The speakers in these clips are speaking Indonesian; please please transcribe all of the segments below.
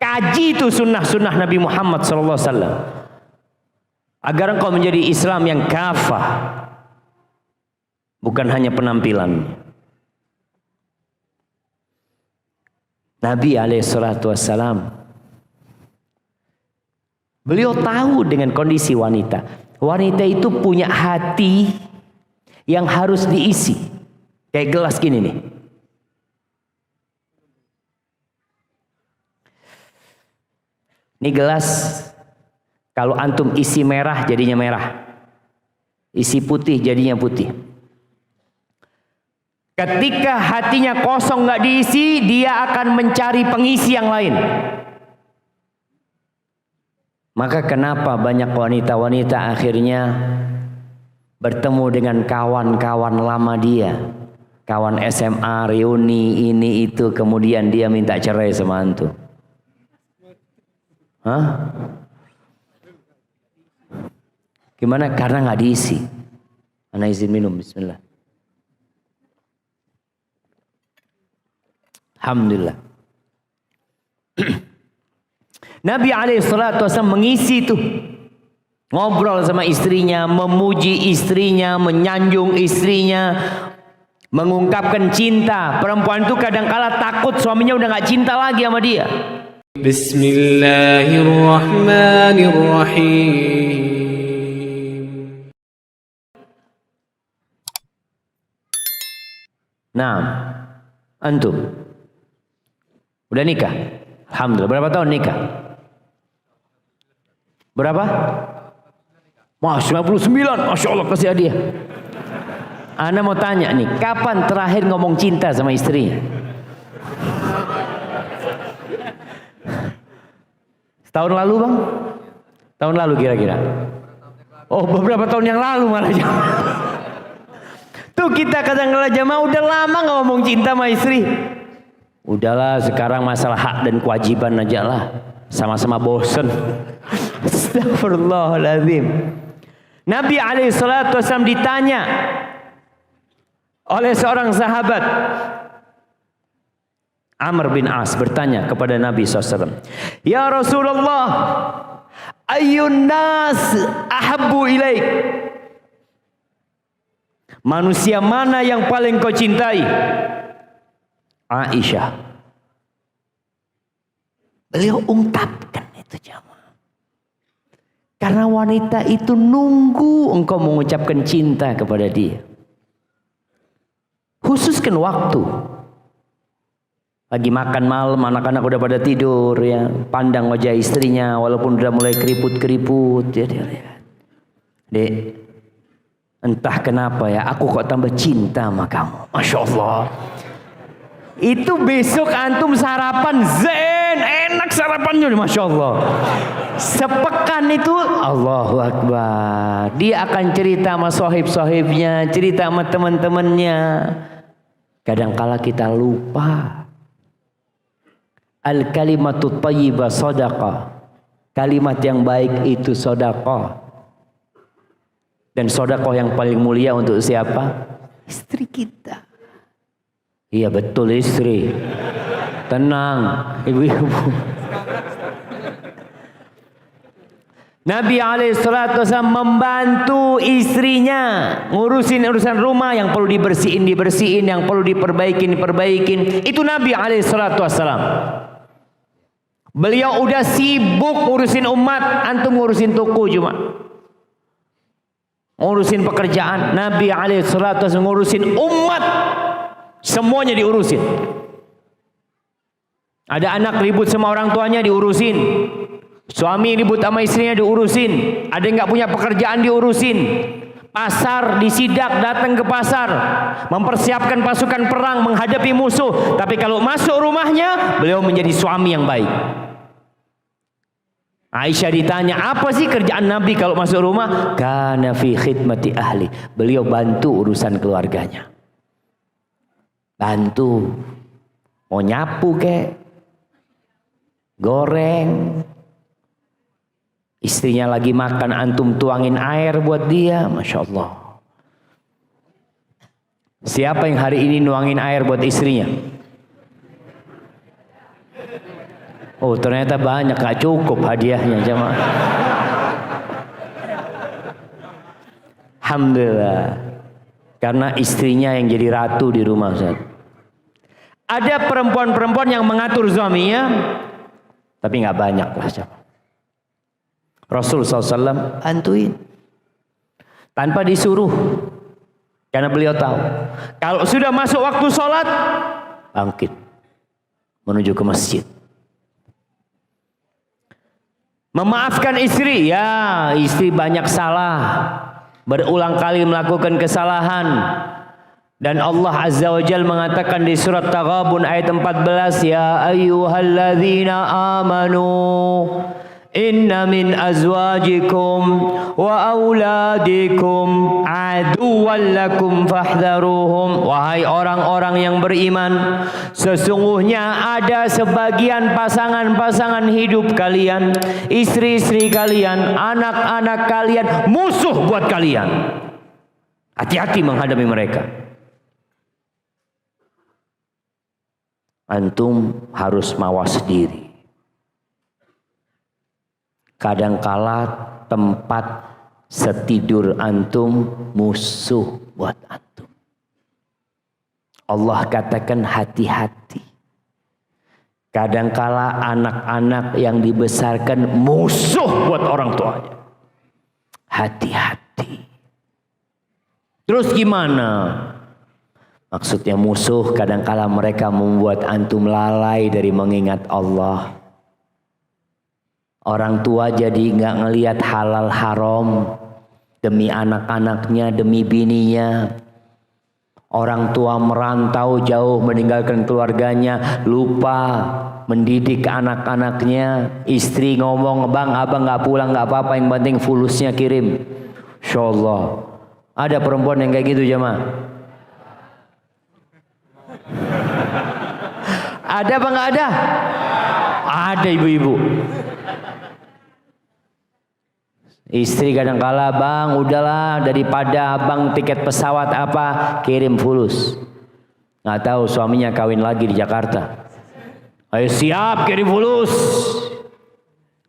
kaji itu sunnah-sunnah Nabi Muhammad SAW, agar engkau menjadi Islam yang kafah, bukan hanya penampilan. Nabi SAW, beliau tahu dengan kondisi wanita. Wanita itu punya hati yang harus diisi. Kayak gelas gini nih. Ini gelas, kalau antum isi merah jadinya merah, isi putih jadinya putih. Ketika hatinya kosong nggak diisi, dia akan mencari pengisi yang lain. Maka kenapa banyak wanita-wanita akhirnya bertemu dengan kawan-kawan lama dia, kawan SMA, reuni ini itu, kemudian dia minta cerai sama antum. Hah? Gimana? Karena nggak diisi. Ana izin minum, bismillah. Alhamdulillah. Nabi SAW mengisi itu. Ngobrol sama istrinya, memuji istrinya, menyanjung istrinya, mengungkapkan cinta. Perempuan itu kadang-kala takut suaminya udah nggak cinta lagi sama dia. Bismillahirrahmanirrahim. Nah, antum udah nikah? Alhamdulillah. Berapa tahun nikah? Berapa? Wah, 99. Masya Allah, kasih hadiah. Ana mau tanya nih, kapan terakhir ngomong cinta sama istrinya? Tahun lalu bang? Tahun lalu kira-kira? Oh, beberapa tahun yang lalu malah. Tuh kita kadang-kadang jamaah udah lama nggak ngomong cinta sama istri. Udahlah, sekarang masalah hak dan kewajiban aja lah. Sama-sama bosen. Astagfirullahaladzim. Nabi SAW ditanya oleh seorang sahabat. Amr bin As bertanya kepada Nabi SAW, "Ya Rasulullah, ayyun nas ahabbu ilaik?" Manusia mana yang paling kau cintai? Aisyah. Beliau ungkapkan itu jamaah. Karena wanita itu nunggu engkau mengucapkan cinta kepada dia. Khususkan waktu. Lagi makan malam, anak-anak udah pada tidur ya, pandang wajah istrinya walaupun udah mulai keriput-keriput ya, dia lihat. Dek, entah kenapa ya, aku kok tambah cinta sama kamu. Masya Allah. Itu besok antum sarapan zen, enak sarapannya, Masya Allah. Sepekan itu Allahu Akbar. Dia akan cerita sama sohib-sohibnya, cerita sama teman-temannya. Kadangkala kita lupa. Al-kalimatut thayyibah shadaqah. Kalimat yang baik itu sedekah. Dan sedekah yang paling mulia untuk siapa? Istri kita. Iya betul, istri. Tenang, ibu-ibu. Nabi SAW membantu istrinya ngurusin urusan rumah, yang perlu dibersihin, yang perlu diperbaikin. Itu Nabi SAW. Beliau udah sibuk ngurusin umat, antum ngurusin toko cuma. Ngurusin pekerjaan. Nabi SAW ngurusin umat, semuanya diurusin. Ada anak ribut sama orang tuanya, diurusin. Suami ribut sama istrinya, diurusin. Ada yang nggak punya pekerjaan, diurusin. Pasar, disidak, datang ke pasar, mempersiapkan pasukan perang menghadapi musuh. Tapi kalau masuk rumahnya, beliau menjadi suami yang baik. Aisyah ditanya, apa sih kerjaan Nabi kalau masuk rumah? Kana fi khidmati ahli. Beliau bantu urusan keluarganya. Bantu. Mau nyapu kek, goreng. Istrinya lagi makan, antum tuangin air buat dia. Masya Allah. Siapa yang hari ini nuangin air buat istrinya? Oh ternyata banyak, gak cukup hadiahnya jemaah. Alhamdulillah. Karena istrinya yang jadi ratu di rumah Ustaz. Ada perempuan-perempuan yang mengatur suaminya, tapi nggak banyak lah jemaah. Rasul SAW antuin tanpa disuruh, karena beliau tahu kalau sudah masuk waktu sholat bangkit menuju ke masjid. Memaafkan istri, ya istri banyak salah, berulang kali melakukan kesalahan, dan Allah Azza wa Jalla mengatakan di surat Taghabun ayat 14, ya ayyuhalladzina amanu inna min azwajikum wa auladikum aduwwan lakum fahdharuhum. Wahai orang-orang yang beriman, sesungguhnya ada sebagian pasangan-pasangan hidup kalian, istri-istri kalian, anak-anak kalian, musuh buat kalian. Hati-hati menghadapi mereka. Antum harus mawas diri. Kadangkala tempat setidur antum musuh buat antum. Allah katakan hati-hati. Kadangkala anak-anak yang dibesarkan musuh buat orang tuanya. Hati-hati. Terus gimana? Maksudnya musuh, kadangkala mereka membuat antum lalai dari mengingat Allah. Orang tua jadi nggak ngelihat halal haram demi anak-anaknya, demi bininya. Orang tua merantau jauh meninggalkan keluarganya, lupa mendidik anak-anaknya. Istri ngomong, bang abang nggak pulang nggak apa-apa, yang penting fulusnya kirim. Insya Allah. Ada perempuan yang kayak gitu jemaah? Ada apa nggak ada? Ada ibu-ibu. Istri kadangkala, bang udahlah daripada abang tiket pesawat apa kirim fulus. Nggak tahu suaminya kawin lagi di Jakarta. Ayo siap kirim fulus.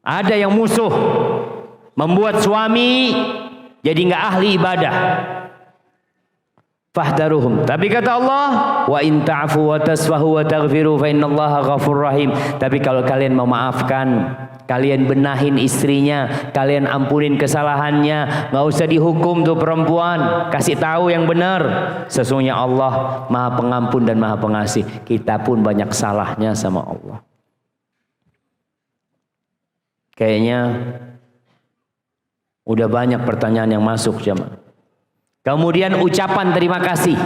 Ada yang musuh membuat suami jadi nggak ahli ibadah. Fahdaruhum. Tapi kata Allah, wa in ta'fu wa tasfahu wa taghfiru fa innallaha ghafurur rahim. Tapi kalau kalian memaafkan, kalian benahin istrinya, kalian ampunin kesalahannya, nggak usah dihukum tuh perempuan, kasih tahu yang benar. Sesungguhnya Allah Maha Pengampun dan Maha Pengasih. Kita pun banyak salahnya sama Allah. Kayaknya udah banyak pertanyaan yang masuk jemaah. Kemudian ucapan terima kasih.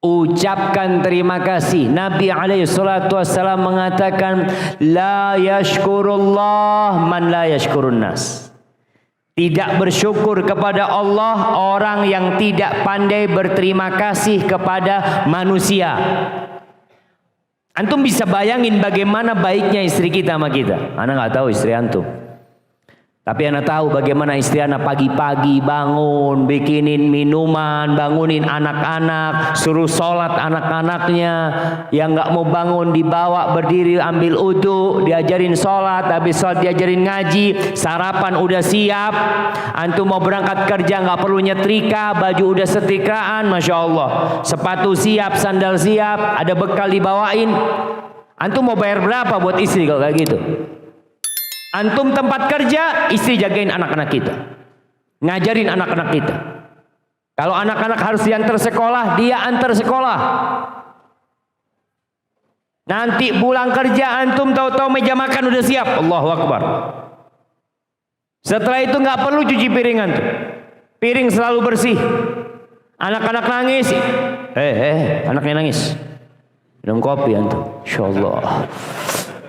Ucapkan terima kasih. Nabi SAW mengatakan, la yashkurullah man la yashkurun nas. Tidak bersyukur kepada Allah orang yang tidak pandai berterima kasih kepada manusia. Antum bisa bayangin bagaimana baiknya istri kita sama kita. Ana nggak tahu istri antum. Tapi anak tahu bagaimana istri anak pagi-pagi bangun, bikinin minuman, bangunin anak-anak, suruh sholat anak-anaknya. Yang nggak mau bangun dibawa berdiri ambil udhu, diajarin sholat, habis sholat diajarin ngaji, sarapan udah siap. Antum mau berangkat kerja nggak perlu nyetrika, baju udah setrikaan, masya Allah. Sepatu siap, sandal siap, ada bekal dibawain. Antum mau bayar berapa buat istri kalau kayak gitu? Antum tempat kerja, istri jagain anak-anak kita, ngajarin anak-anak kita. Kalau anak-anak harus diantar sekolah, dia antar sekolah. Nanti pulang kerja, antum tahu-tahu meja makan udah siap. Allahu Akbar. Setelah itu nggak perlu cuci piring antum. Piring selalu bersih. Anak-anak nangis, anaknya nangis. Minum kopi antum. Insyaallah.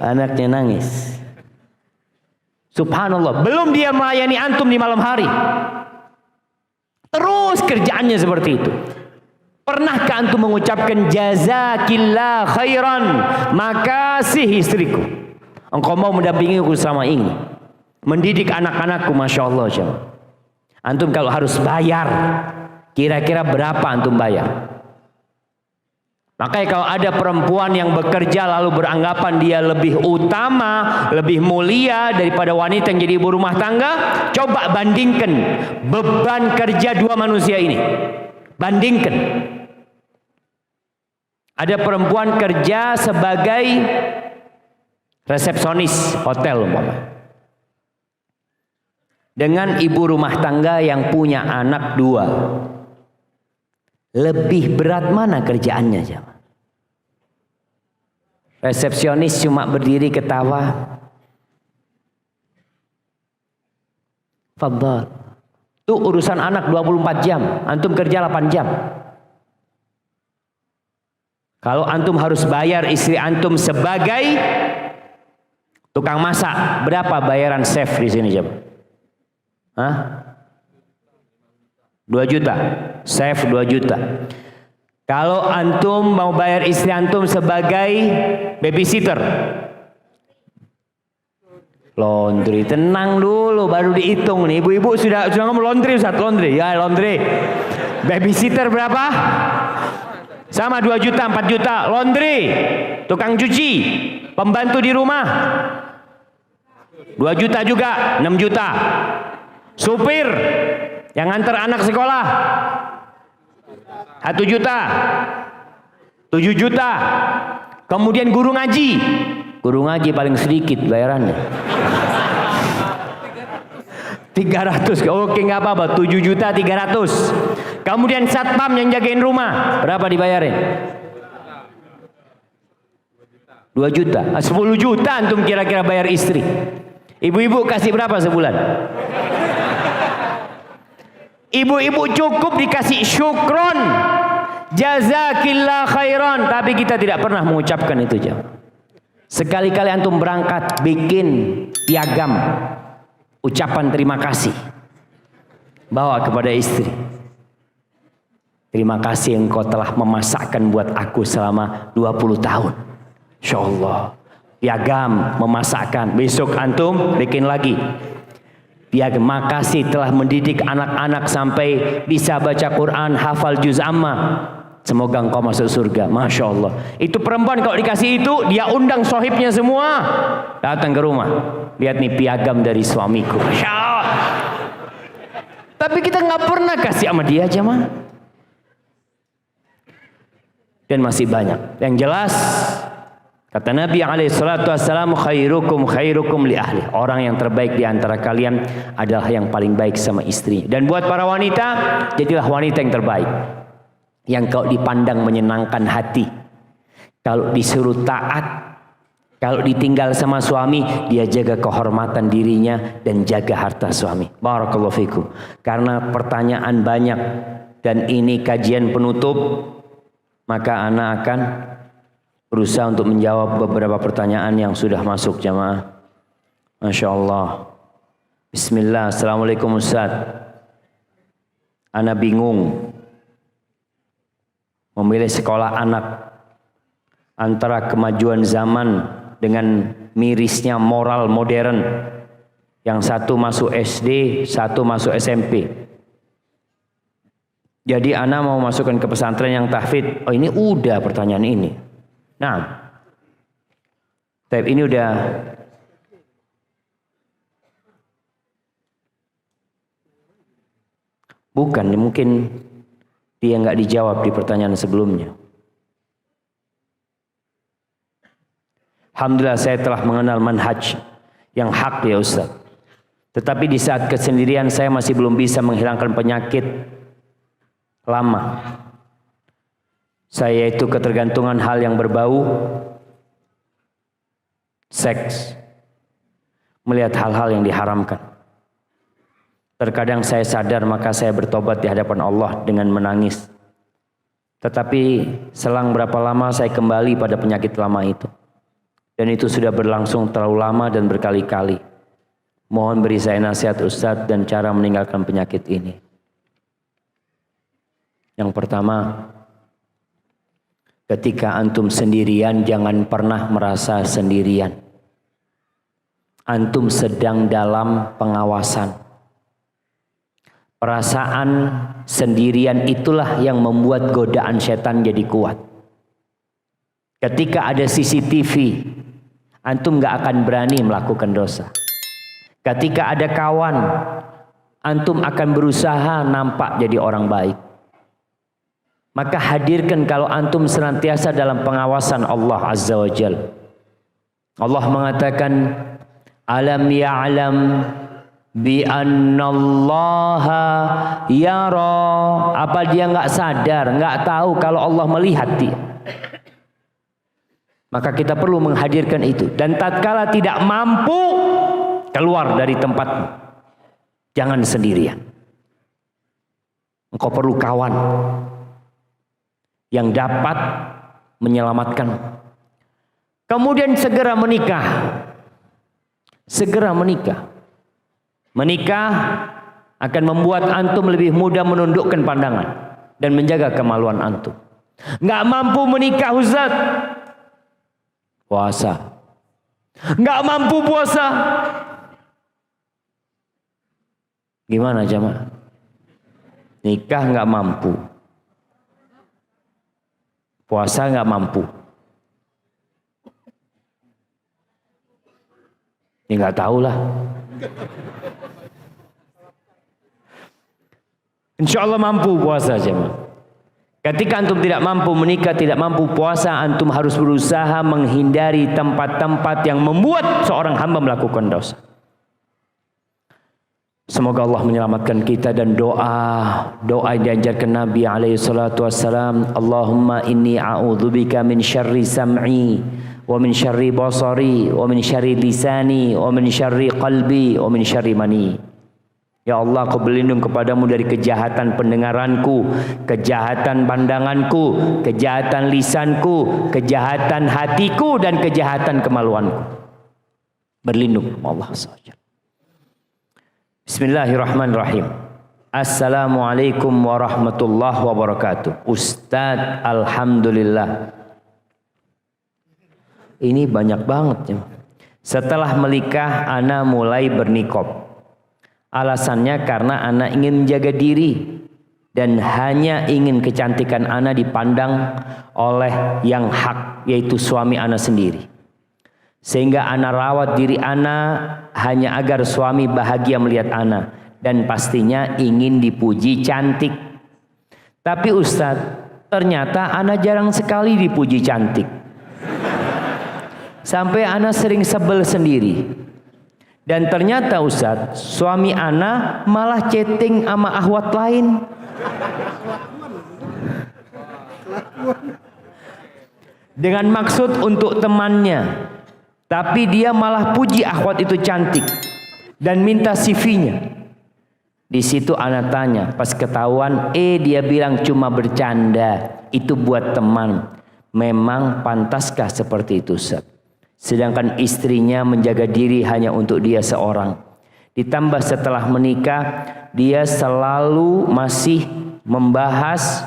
Anaknya nangis. Subhanallah, belum dia melayani antum di malam hari. Terus kerjaannya seperti itu. Pernahkah antum mengucapkan jazakillah khairan, makasih istriku, engkau mau mendampingiku selama ini, mendidik anak-anakku, masya Allah. Antum kalau harus bayar, kira-kira berapa antum bayar? Makanya kalau ada perempuan yang bekerja lalu beranggapan dia lebih utama, lebih mulia daripada wanita yang jadi ibu rumah tangga, coba bandingkan beban kerja dua manusia ini. Bandingkan. Ada perempuan kerja sebagai resepsionis hotel umpama, dengan ibu rumah tangga yang punya anak 2. Lebih berat mana kerjaannya, jemaah? Resepsionis cuma berdiri ketawa. Fadhal. Itu urusan anak 24 jam, antum kerja 8 jam. Kalau antum harus bayar istri antum sebagai tukang masak, berapa bayaran chef di sini, jemaah? Hah? 2 juta, chef 2 juta. Kalau antum mau bayar istri antum sebagai babysitter, laundry, tenang dulu baru dihitung nih. Ibu-ibu sudah ngomong laundry, Ustaz, laundry. Ya, laundry. Babysitter berapa? Sama 2 juta, 4 juta. Laundry, tukang cuci, pembantu di rumah 2 juta juga, 6 juta. Supir yang nganter anak sekolah 1 juta, 7 juta. Kemudian guru ngaji paling sedikit bayarannya 300. Oke, nggak apa-apa, 7 juta 300. Kemudian satpam yang jagain rumah berapa dibayarin? 2 juta. 10 juta antum kira-kira bayar istri. Ibu-ibu kasih berapa sebulan? Ibu-ibu cukup dikasih syukron, jazakillah khairan, tapi kita tidak pernah mengucapkan itu, jemaah. Sekali-kali antum berangkat bikin piagam ucapan terima kasih, bawa kepada istri. Terima kasih engkau telah memasakkan buat aku selama 20 tahun. Insyaallah. Piagam memasakkan. Besok antum bikin lagi. Piagam makasih telah mendidik anak-anak sampai bisa baca Quran, hafal juz amma. Semoga engkau masuk surga. Masya Allah. Itu perempuan kalau dikasih itu, dia undang sohibnya semua datang ke rumah. Lihat nih piagam dari suamiku. Masya Allah. Tapi kita nggak pernah kasih sama dia, jemaah. Dan masih banyak. Yang jelas, kata Nabi SAW, khairukum li ahli. Orang yang terbaik di antara kalian adalah yang paling baik sama istri. Dan buat para wanita, jadilah wanita yang terbaik, yang kau dipandang menyenangkan hati. Kalau disuruh taat, kalau ditinggal sama suami, dia jaga kehormatan dirinya dan jaga harta suami. Barakallahu fikum. Karena pertanyaan banyak dan ini kajian penutup, maka anak akan berusaha untuk menjawab beberapa pertanyaan yang sudah masuk, jamaah. Masya Allah. Bismillah. Assalamualaikum Ustaz. Ana bingung memilih sekolah anak antara kemajuan zaman dengan mirisnya moral modern. Yang satu masuk SD, satu masuk SMP. Jadi ana mau masukkan ke pesantren yang tahfidz. Oh, ini udah pertanyaan ini. Nah, tab ini udah bukan, mungkin dia nggak dijawab di pertanyaan sebelumnya. Alhamdulillah saya telah mengenal manhaj yang hak ya Ustaz. Tetapi di saat kesendirian saya masih belum bisa menghilangkan penyakit lama. Saya itu ketergantungan hal yang berbau seks, melihat hal-hal yang diharamkan. Terkadang saya sadar maka saya bertobat di hadapan Allah dengan menangis. Tetapi selang berapa lama saya kembali pada penyakit lama itu. Dan itu sudah berlangsung terlalu lama dan berkali-kali. Mohon beri saya nasihat Ustadz dan cara meninggalkan penyakit ini. Yang pertama, ketika antum sendirian jangan pernah merasa sendirian. Antum sedang dalam pengawasan. Perasaan sendirian itulah yang membuat godaan setan jadi kuat. Ketika ada CCTV, antum gak akan berani melakukan dosa. Ketika ada kawan, antum akan berusaha nampak jadi orang baik. Maka hadirkan kalau antum senantiasa dalam pengawasan Allah Azza wa Jal. Allah mengatakan, alam ya'lam bi annallaha yara. Apa dia nggak sadar, nggak tahu kalau Allah melihat dia? Maka kita perlu menghadirkan itu. Dan tatkala tidak mampu, keluar dari tempat, jangan sendirian. Engkau perlu kawan yang dapat menyelamatkan. Kemudian segera menikah. Segera menikah. Menikah akan membuat antum lebih mudah menundukkan pandangan dan menjaga kemaluan antum. Nggak mampu menikah, Ustaz, puasa. Nggak mampu puasa, gimana jamaah? Nikah nggak mampu, puasa nggak mampu. Ya nggak tahu lah. Insya Allah mampu puasa jemaah. Ketika antum tidak mampu menikah, tidak mampu puasa, antum harus berusaha menghindari tempat-tempat yang membuat seorang hamba melakukan dosa. Semoga Allah menyelamatkan kita. Dan doa yang diajarkan Nabi SAW, Allahumma inni a'udzubika min syarri sam'i wa min syarri basari wa min syarri lisani wa min syarri qalbi wa min syarri mani. Ya Allah, aku berlindung kepadamu dari kejahatan pendengaranku, kejahatan pandanganku, kejahatan lisanku, kejahatan hatiku, dan kejahatan kemaluanku. Berlindung Allah SWT. Bismillahirrahmanirrahim. Assalamualaikum warahmatullahi wabarakatuh. Ustadz, alhamdulillah. Ini banyak banget ya. Setelah menikah, ana mulai bernikop. Alasannya karena ana ingin menjaga diri dan hanya ingin kecantikan ana dipandang oleh yang hak, yaitu suami ana sendiri. Sehingga ana rawat diri ana hanya agar suami bahagia melihat ana dan pastinya ingin dipuji cantik. Tapi Ustadz, ternyata ana jarang sekali dipuji cantik. Sampai ana sering sebel sendiri. Dan ternyata Ustadz, suami ana malah chatting sama akhwat lain. Dengan maksud untuk temannya. Tapi dia malah puji akhwat itu cantik dan minta CV-nya. Di situ ana tanya, pas ketahuan, dia bilang cuma bercanda, itu buat teman. Memang pantaskah seperti itu, Ustadz? Sedangkan istrinya menjaga diri hanya untuk dia seorang. Ditambah setelah menikah, dia selalu masih membahas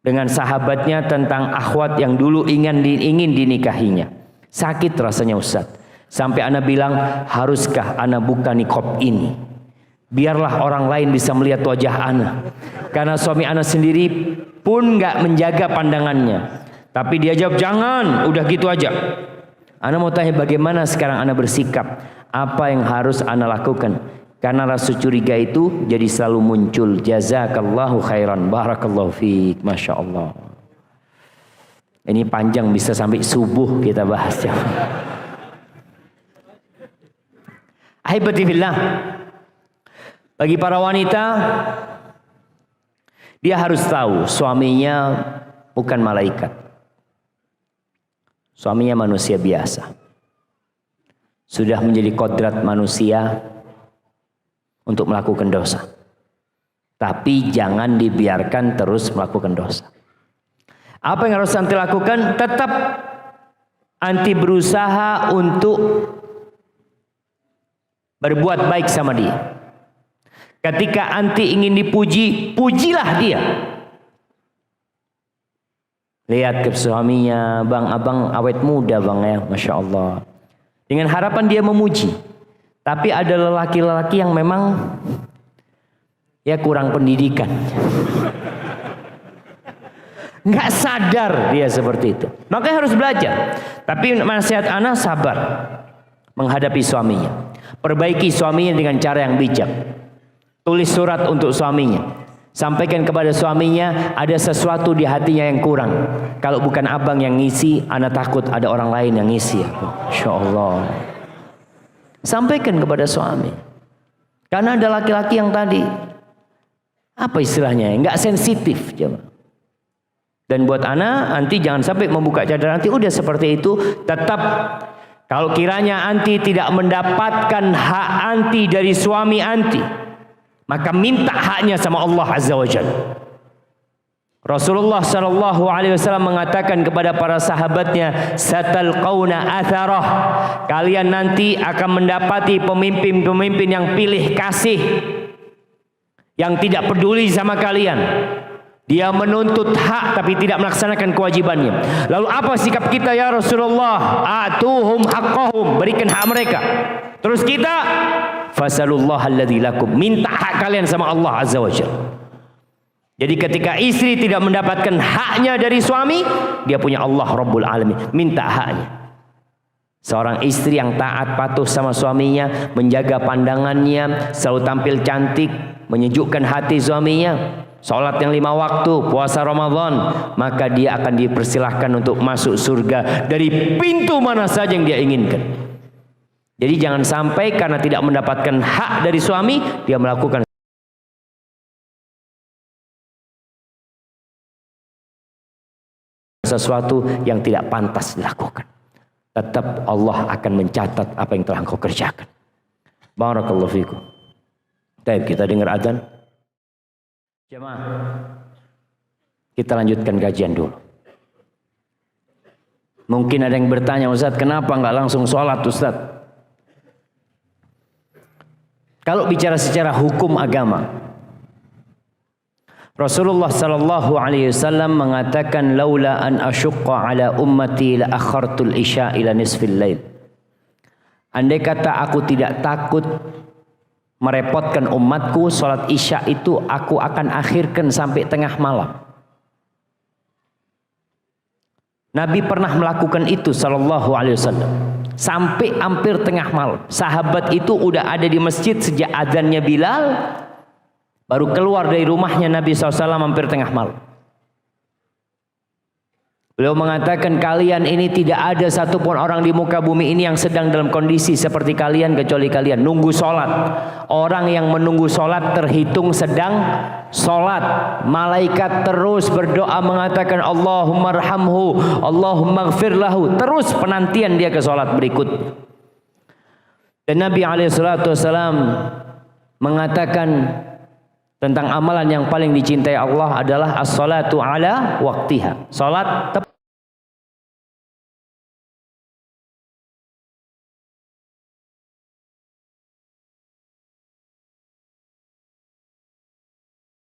dengan sahabatnya tentang akhwat yang dulu ingin dinikahinya. Sakit rasanya Ustadz. Sampai ana bilang, haruskah ana buka nikop ini? Biarlah orang lain bisa melihat wajah ana. Karena suami ana sendiri pun nggak menjaga pandangannya. Tapi dia jawab, jangan, udah gitu aja. Ana mau tanya bagaimana sekarang ana bersikap? Apa yang harus ana lakukan? Karena rasa curiga itu jadi selalu muncul. Jazakallahu khairan, barakallahu fiik, masya Allah. Ini panjang, bisa sampai subuh kita bahas. Ahibati fillah, bagi para wanita, dia harus tahu suaminya bukan malaikat. Suaminya manusia biasa. Sudah menjadi kodrat manusia untuk melakukan dosa. Tapi jangan dibiarkan terus melakukan dosa. Apa yang harus anti lakukan? Tetap anti berusaha untuk berbuat baik sama dia. Ketika anti ingin dipuji, pujilah dia. Lihat ke suaminya, bang, abang awet muda bang ya, masya Allah. Dengan harapan dia memuji. Tapi ada lelaki-lelaki yang memang ya kurang pendidikan. Nggak sadar dia seperti itu. Makanya harus belajar. Tapi nasihat ana sabar menghadapi suaminya. Perbaiki suaminya dengan cara yang bijak. Tulis surat untuk suaminya. Sampaikan kepada suaminya ada sesuatu di hatinya yang kurang. Kalau bukan abang yang ngisi, ana takut ada orang lain yang ngisi. Insya Allah. Sampaikan kepada suami. Karena ada laki-laki yang tadi, apa istilahnya, nggak sensitif. Dan buat ana, anti jangan sampai membuka cadar anti, udah seperti itu, tetap kalau kiranya anti tidak mendapatkan hak anti dari suami anti, maka minta haknya sama Allah Azza wa Jalla. Rasulullah sallallahu alaihi wasallam mengatakan kepada para sahabatnya, satalqauna atharah, kalian nanti akan mendapati pemimpin-pemimpin yang pilih kasih, yang tidak peduli sama kalian. Dia menuntut hak tapi tidak melaksanakan kewajibannya. Lalu apa sikap kita ya Rasulullah? Atuhum haqqahum, berikan hak mereka. Terus kita fasalullah alladzi lakum, minta hak kalian sama Allah Azza wa Jalla. Jadi ketika istri tidak mendapatkan haknya dari suami, dia punya Allah Rabbul Alamin, minta haknya. Seorang istri yang taat patuh sama suaminya, menjaga pandangannya, selalu tampil cantik, menyejukkan hati suaminya, sholat yang 5 waktu, puasa Ramadan, maka dia akan dipersilahkan untuk masuk surga dari pintu mana saja yang dia inginkan. Jadi jangan sampai karena tidak mendapatkan hak dari suami, dia melakukan sesuatu yang tidak pantas dilakukan. Tetap Allah akan mencatat apa yang telah engkau kerjakan. Barakallahu fikum. Baik, kita dengar azan. Jemaah, kita lanjutkan kajian dulu. Mungkin ada yang bertanya, Ustaz, kenapa nggak langsung sholat, Ustaz? Kalau bicara secara hukum agama, Rasulullah sallallahu alaihi wasallam mengatakan, laula an asyqa ala ummati la akhartul isya ila nisfil lail. Andai kata aku tidak takut merepotkan umatku, salat isya itu aku akan akhirkan sampai tengah malam. Nabi pernah melakukan itu sallallahu alaihi wasallam sampai hampir tengah malam. Sahabat itu udah ada di masjid sejak azannya Bilal, baru keluar dari rumahnya Nabi SAW hampir tengah malam. Beliau mengatakan, kalian ini tidak ada satupun orang di muka bumi ini yang sedang dalam kondisi seperti kalian kecuali kalian nunggu sholat. Orang yang menunggu sholat terhitung sedang sholat. Malaikat terus berdoa mengatakan, Allahumma arhamhu, Allahumma gfir lahu. Terus penantian dia ke sholat berikut. Dan Nabi SAW mengatakan tentang amalan yang paling dicintai Allah adalah as-salatu ala waktiha. Salat